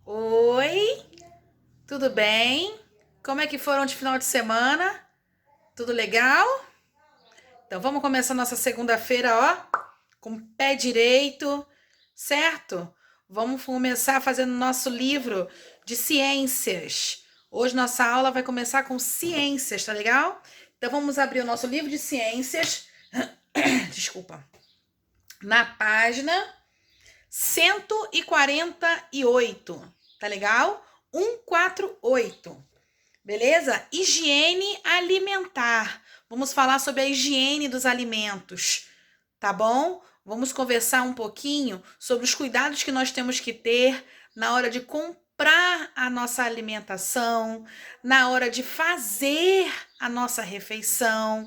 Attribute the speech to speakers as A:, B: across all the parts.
A: Oi, tudo bem? Como é que foram de final de semana? Tudo legal? Então vamos começar nossa segunda-feira, ó, com o pé direito, certo? Vamos começar fazendo nosso livro de ciências. Hoje nossa aula vai começar com ciências, tá legal? Então vamos abrir o nosso livro de ciências, desculpa, na página 148, tá legal? 148. Beleza? Higiene alimentar. Vamos falar sobre a higiene dos alimentos, tá bom? Vamos conversar um pouquinho sobre os cuidados que nós temos que ter na hora de comprar a nossa alimentação, na hora de fazer a nossa refeição,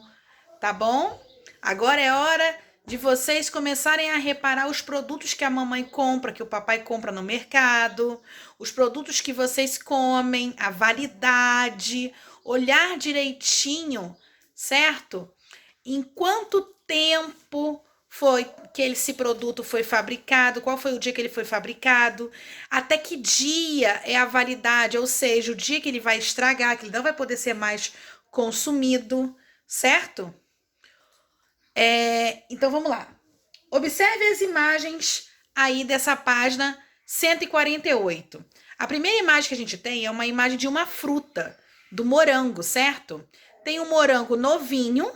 A: tá bom? Agora é hora de vocês começarem a reparar os produtos que a mamãe compra, que o papai compra no mercado, os produtos que vocês comem, a validade, olhar direitinho, certo? Em quanto tempo foi que esse produto foi fabricado, qual foi o dia que ele foi fabricado, até que dia é a validade, ou seja, o dia que ele vai estragar, que ele não vai poder ser mais consumido, certo? Então vamos lá. Observe as imagens aí dessa página 148. A primeira imagem que a gente tem é uma imagem de uma fruta, do morango, certo? Tem um morango novinho,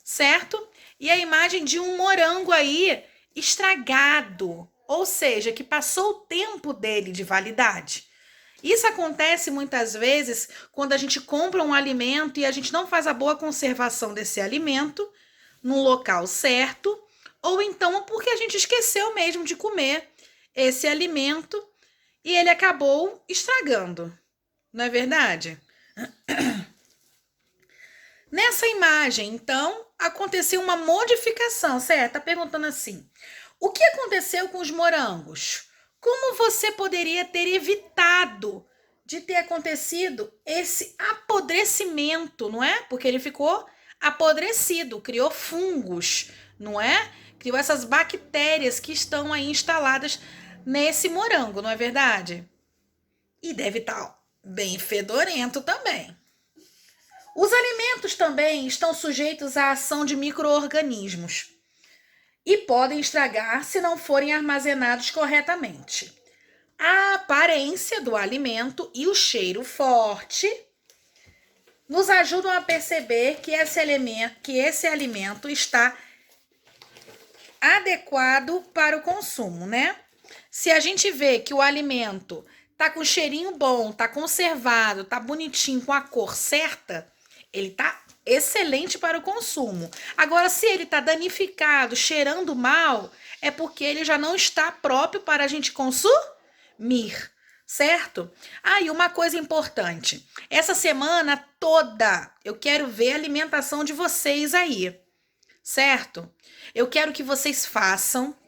A: certo? E a imagem de um morango aí estragado, ou seja, que passou o tempo dele de validade. Isso acontece muitas vezes quando a gente compra um alimento e a gente não faz a boa conservação desse alimento no local certo, ou então porque a gente esqueceu mesmo de comer esse alimento e ele acabou estragando. Não é verdade? Nessa imagem, então, aconteceu uma modificação, certo? Tá perguntando assim: o que aconteceu com os morangos? Como você poderia ter evitado de ter acontecido esse apodrecimento, não é? Porque ele ficou apodrecido, criou fungos, não é? Criou essas bactérias que estão aí instaladas nesse morango, não é verdade? E deve estar bem fedorento também. Os alimentos também estão sujeitos à ação de micro-organismos e podem estragar se não forem armazenados corretamente. A aparência do alimento e o cheiro forte nos ajudam a perceber que esse alimento está adequado para o consumo, né? Se a gente vê que o alimento tá com cheirinho bom, tá conservado, tá bonitinho, com a cor certa, ele tá excelente para o consumo. Agora, se ele tá danificado, cheirando mal, é porque ele já não está próprio para a gente consumir, certo? Ah, e uma coisa importante. Essa semana toda eu quero ver a alimentação de vocês aí, certo? Eu quero que vocês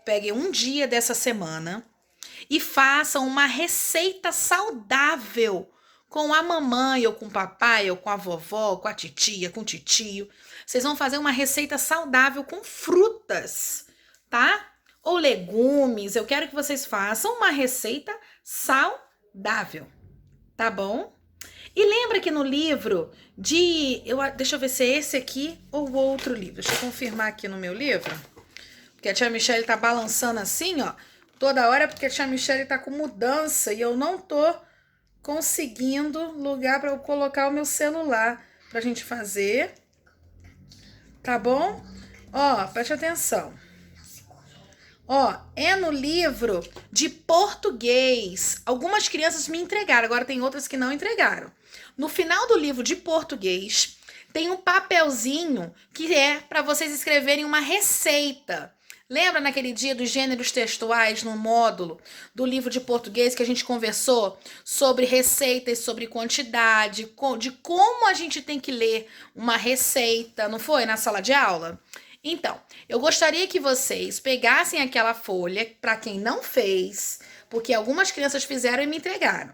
A: peguem um dia dessa semana e façam uma receita saudável com a mamãe, ou com o papai, ou com a vovó, com a titia, com o titio. Vocês vão fazer uma receita saudável com frutas, tá? Ou legumes. Eu quero que vocês façam uma receita saudável, tá bom? E lembra que no livro deixa eu ver se é esse aqui ou o outro livro. Deixa eu confirmar aqui no meu livro. Porque a tia Michelle tá balançando assim, ó, toda hora, porque a tia Michelle tá com mudança e eu não tô conseguindo lugar para eu colocar o meu celular pra gente fazer. Tá bom? Ó, preste atenção. Ó, é no livro de português. Algumas crianças me entregaram, agora tem outras que não entregaram. No final do livro de português, tem um papelzinho que é para vocês escreverem uma receita. Lembra naquele dia dos gêneros textuais no módulo do livro de português que a gente conversou sobre receitas, sobre quantidade, de como a gente tem que ler uma receita, não foi? Na sala de aula? Então, eu gostaria que vocês pegassem aquela folha, para quem não fez, porque algumas crianças fizeram e me entregaram,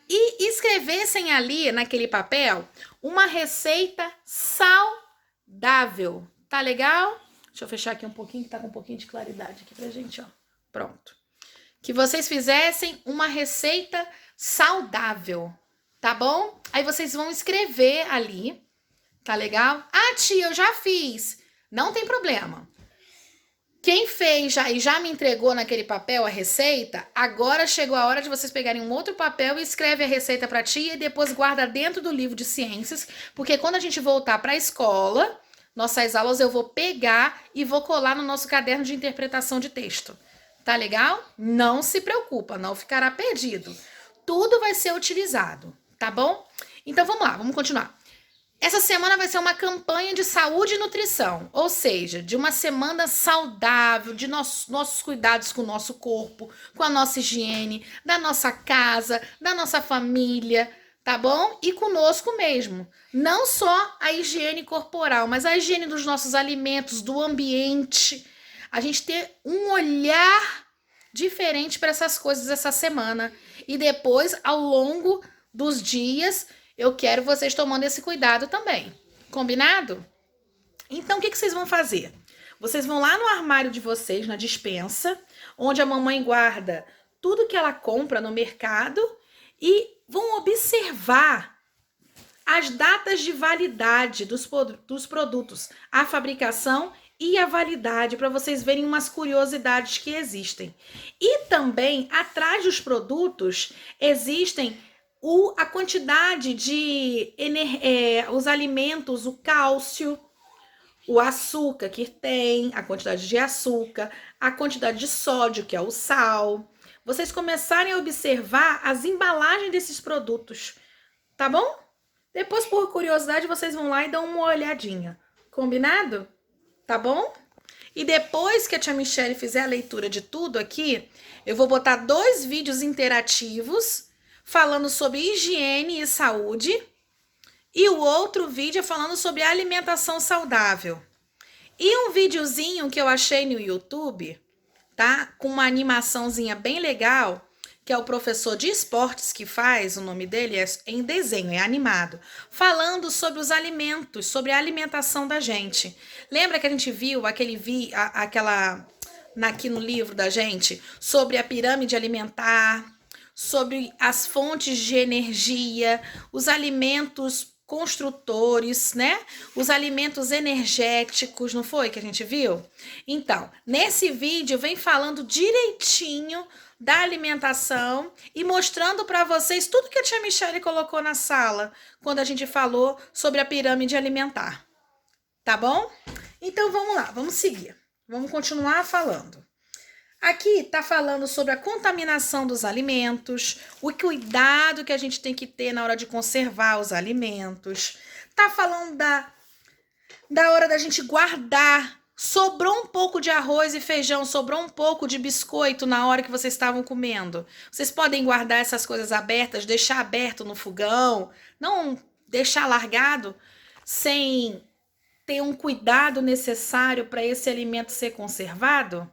A: e escrevessem ali naquele papel uma receita saudável. Tá legal? Deixa eu fechar aqui um pouquinho, que tá com um pouquinho de claridade aqui pra gente, ó. Pronto. que vocês fizessem uma receita saudável, tá bom? Aí vocês vão escrever ali, tá legal? Ah, tia, eu já fiz. Não tem problema. Quem fez já e já me entregou naquele papel a receita, agora chegou a hora de vocês pegarem um outro papel e escreve a receita para tia e depois guarda dentro do livro de ciências, porque quando a gente voltar para a escola, nossas aulas eu vou pegar e vou colar no nosso caderno de interpretação de texto. Tá legal? Não se preocupa, não ficará perdido. Tudo vai ser utilizado, tá bom? Então vamos lá, vamos continuar. Essa semana vai ser uma campanha de saúde e nutrição, ou seja, de uma semana saudável, de nossos cuidados com o nosso corpo, com a nossa higiene, da nossa casa, da nossa família, tá bom? E conosco mesmo. Não só a higiene corporal, mas a higiene dos nossos alimentos, do ambiente. A gente ter um olhar diferente para essas coisas essa semana. E depois, ao longo dos dias, eu quero vocês tomando esse cuidado também. Combinado? Então, o que vocês vão fazer? Vocês vão lá no armário de vocês, na despensa, onde a mamãe guarda tudo que ela compra no mercado e vão observar as datas de validade dos produtos, a fabricação e a validade, para vocês verem umas curiosidades que existem. E também, atrás dos produtos, existem a quantidade de os alimentos, o cálcio, o açúcar que tem, a quantidade de açúcar, a quantidade de sódio, que é o sal. Vocês começarem a observar as embalagens desses produtos, tá bom? Depois, por curiosidade, vocês vão lá e dão uma olhadinha. Combinado? Tá bom? E depois que a tia Michele fizer a leitura de tudo aqui, eu vou botar 2 vídeos interativos falando sobre higiene e saúde, e o outro vídeo é falando sobre alimentação saudável. E um videozinho que eu achei no YouTube, tá? Com uma animaçãozinha bem legal, que é o professor de esportes que faz, o nome dele é em desenho, é animado, falando sobre os alimentos, sobre a alimentação da gente. Lembra que a gente viu aqui no livro da gente, sobre a pirâmide alimentar, sobre as fontes de energia, os alimentos construtores, né? Os alimentos energéticos, não foi que a gente viu? Então, nesse vídeo vem falando direitinho da alimentação e mostrando para vocês tudo que a tia Michele colocou na sala quando a gente falou sobre a pirâmide alimentar. Tá bom? Então vamos lá, vamos seguir. Vamos continuar falando. Aqui está falando sobre a contaminação dos alimentos, o cuidado que a gente tem que ter na hora de conservar os alimentos. Está falando da hora da gente guardar. Sobrou um pouco de arroz e feijão, sobrou um pouco de biscoito na hora que vocês estavam comendo. Vocês podem guardar essas coisas abertas, deixar aberto no fogão, não deixar largado sem ter um cuidado necessário para esse alimento ser conservado?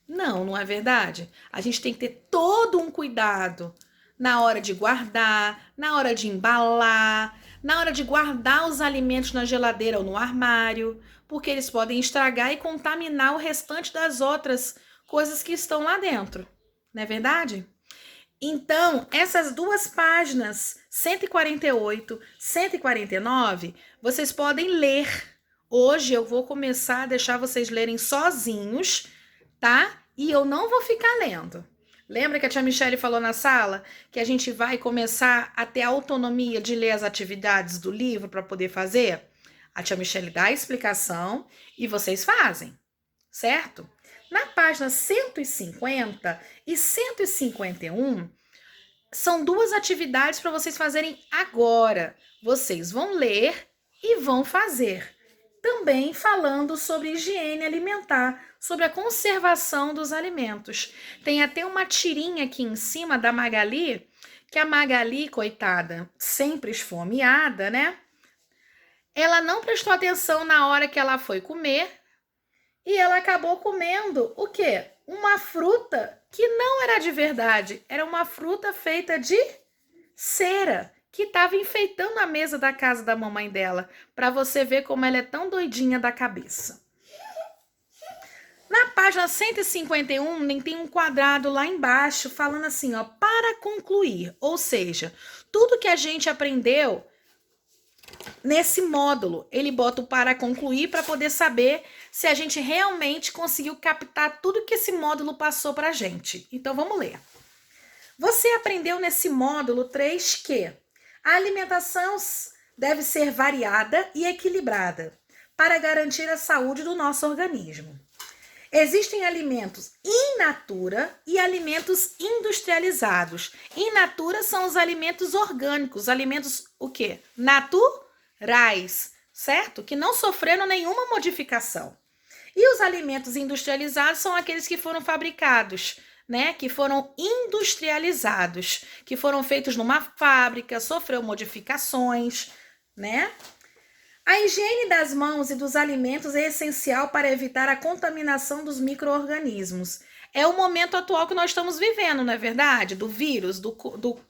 A: Não, não é verdade? A gente tem que ter todo um cuidado na hora de guardar, na hora de embalar, na hora de guardar os alimentos na geladeira ou no armário, porque eles podem estragar e contaminar o restante das outras coisas que estão lá dentro. Não é verdade? Então, essas 2 páginas, 148, 149, vocês podem ler. Hoje eu vou começar a deixar vocês lerem sozinhos, tá? E eu não vou ficar lendo. Lembra que a tia Michele falou na sala que a gente vai começar a ter a autonomia de ler as atividades do livro para poder fazer? A tia Michele dá a explicação e vocês fazem, certo? Na página 150 e 151, são 2 atividades para vocês fazerem agora. Vocês vão ler e vão fazer. Também falando sobre higiene alimentar, sobre a conservação dos alimentos. Tem até uma tirinha aqui em cima da Magali, que a Magali, coitada, sempre esfomeada, né? Ela não prestou atenção na hora que ela foi comer e ela acabou comendo o quê? Uma fruta que não era de verdade, era uma fruta feita de cera, que estava enfeitando a mesa da casa da mamãe dela, para você ver como ela é tão doidinha da cabeça. Na página 151, tem um quadrado lá embaixo falando assim, ó, para concluir. Ou seja, tudo que a gente aprendeu nesse módulo, ele bota o para concluir para poder saber se a gente realmente conseguiu captar tudo que esse módulo passou para a gente. Então, vamos ler. Você aprendeu nesse módulo 3 que a alimentação deve ser variada e equilibrada para garantir a saúde do nosso organismo. Existem alimentos in natura e alimentos industrializados. In natura são os alimentos orgânicos, alimentos o quê? Naturais, certo? Que não sofreram nenhuma modificação. E os alimentos industrializados são aqueles que foram fabricados, né? Que foram industrializados, que foram feitos numa fábrica, sofreu modificações, né? A higiene das mãos e dos alimentos é essencial para evitar a contaminação dos micro-organismos. É o momento atual que nós estamos vivendo, não é verdade? Do vírus, do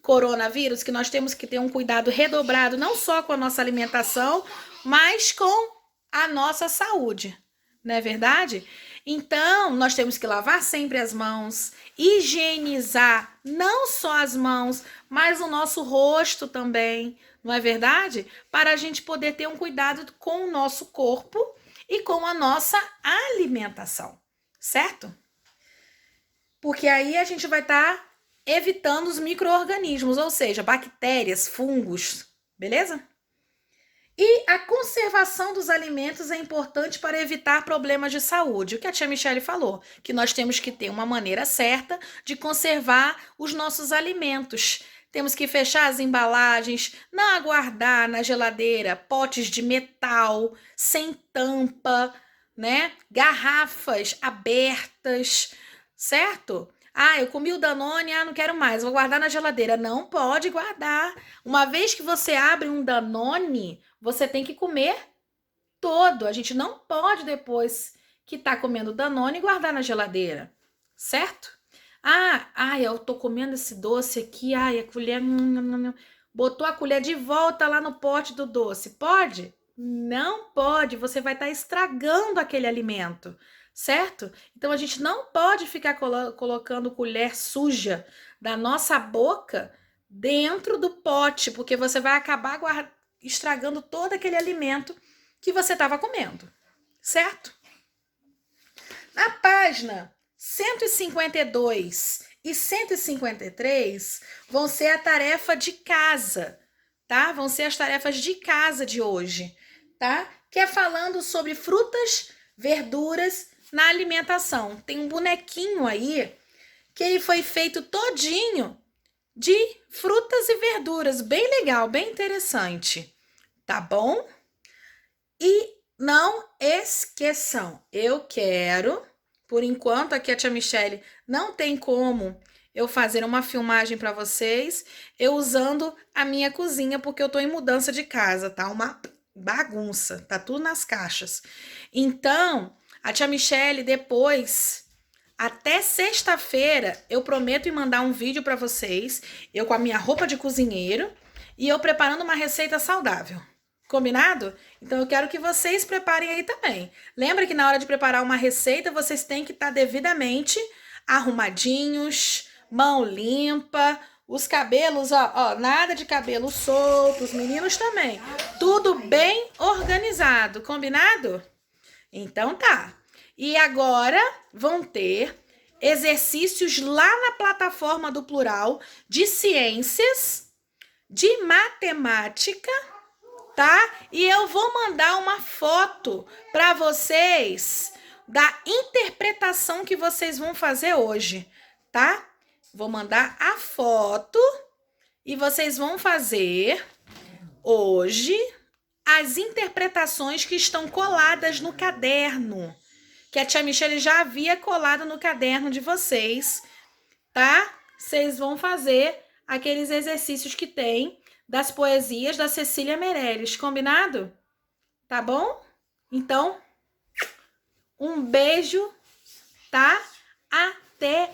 A: coronavírus, que nós temos que ter um cuidado redobrado, não só com a nossa alimentação, mas com a nossa saúde, não é verdade? Então, nós temos que lavar sempre as mãos, higienizar não só as mãos, mas o nosso rosto também, não é verdade? Para a gente poder ter um cuidado com o nosso corpo e com a nossa alimentação, certo? Porque aí a gente vai estar evitando os micro-organismos, ou seja, bactérias, fungos, beleza? E a conservação dos alimentos é importante para evitar problemas de saúde. O que a tia Michele falou, que nós temos que ter uma maneira certa de conservar os nossos alimentos. Temos que fechar as embalagens, não aguardar na geladeira potes de metal, sem tampa, né? Garrafas abertas, certo? Ah, eu comi o Danone, não quero mais, vou guardar na geladeira. Não pode guardar. Uma vez que você abre um Danone, você tem que comer todo. A gente não pode, depois que tá comendo Danone, guardar na geladeira, certo? Eu tô comendo esse doce aqui, a colher... botou a colher de volta lá no pote do doce. Pode? Não pode, você vai estar estragando aquele alimento, certo? Então, a gente não pode ficar colocando colher suja da nossa boca dentro do pote, porque você vai acabar estragando todo aquele alimento que você estava comendo, certo? Na página 152 e 153 vão ser a tarefa de casa, tá? Vão ser as tarefas de casa de hoje, tá? Que é falando sobre frutas, verduras na alimentação. Tem um bonequinho aí que ele foi feito todinho de frutas e verduras. Bem legal, bem interessante. Tá bom? E não esqueçam, eu quero, por enquanto aqui a tia Michele não tem como eu fazer uma filmagem para vocês, eu usando a minha cozinha, porque eu tô em mudança de casa, tá? Uma bagunça, tá tudo nas caixas. Então, a tia Michele depois, até sexta-feira, eu prometo em mandar um vídeo para vocês, eu com a minha roupa de cozinheiro e eu preparando uma receita saudável. Combinado? Então, eu quero que vocês preparem aí também. Lembra que na hora de preparar uma receita, vocês têm que estar devidamente arrumadinhos, mão limpa, os cabelos, ó, nada de cabelo solto, os meninos também. Tudo bem organizado, combinado? Então tá. E agora vão ter exercícios lá na plataforma do Plural de ciências, de matemática, tá? E eu vou mandar uma foto para vocês da interpretação que vocês vão fazer hoje, tá? Vou mandar a foto e vocês vão fazer hoje as interpretações que estão coladas no caderno, que a tia Michele já havia colado no caderno de vocês, tá? Vocês vão fazer aqueles exercícios que tem das poesias da Cecília Meirelles, combinado? Tá bom? Então, um beijo, tá? Até